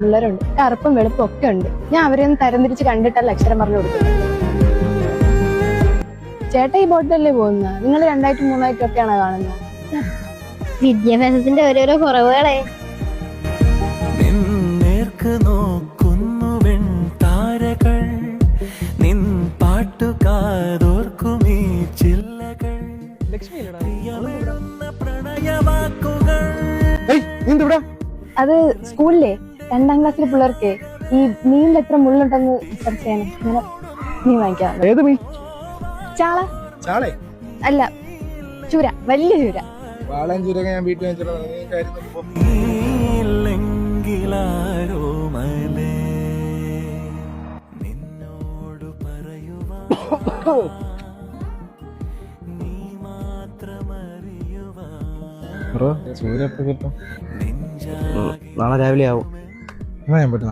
പിള്ളേരുണ്ട്, കറുപ്പും വെളുപ്പും ഒക്കെ ഉണ്ട്. ഞാൻ അവരെയൊന്നും തരംതിരിച്ച് കണ്ടിട്ടല്ല അക്ഷരം പറഞ്ഞു കൊടുക്കുന്നത്. ചേട്ടാ ഈ ബോട്ടിലല്ലേ പോകുന്നത്? നിങ്ങൾ 2 3 ഒക്കെയാണോ കാണുന്നത്? വിദ്യാഭ്യാസത്തിന്റെ ഓരോരോ കുറവുകളെ അത് സ്കൂളിലെ 2ാം ക്ലാസ്സിലെ പിള്ളേർക്ക് ഈ മീനിൽ എത്ര മുള്ളുണ്ടെന്ന് സെർച്ച് ചെയ്യാൻ ഇങ്ങനെ മീൻ വാങ്ങിക്കാം. ഏത് മീൻ? ചാള ചാളെ അല്ല, ചൂര, വലിയ ചൂര. വാളയും ചൂരൊക്കെ ഞാൻ വീട്ടിൽ നാളെ രാവിലെ ആവും. ഞാൻ പറ്റും.